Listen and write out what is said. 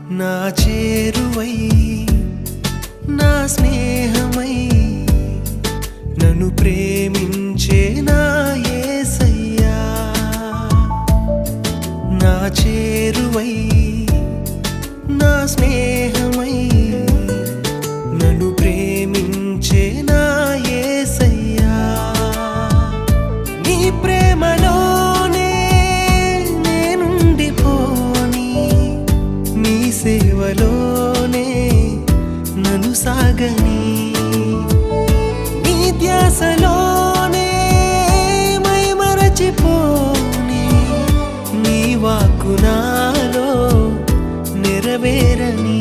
నా చేరువై నా స్నేహమై నన్ను ప్రేమించే నా యేసయ్యా నా చేరువై నా స్నేహమై నన్ను ప్రేమించే నా యేసయ్యా నీ ప్రేమలోనే నేనుండిపోని నీ సేవలోనే నన్ను సాగని నీ ధ్యాసలోనే మైమరచిపోని నీ వాక్కు నాలో నెరవేరని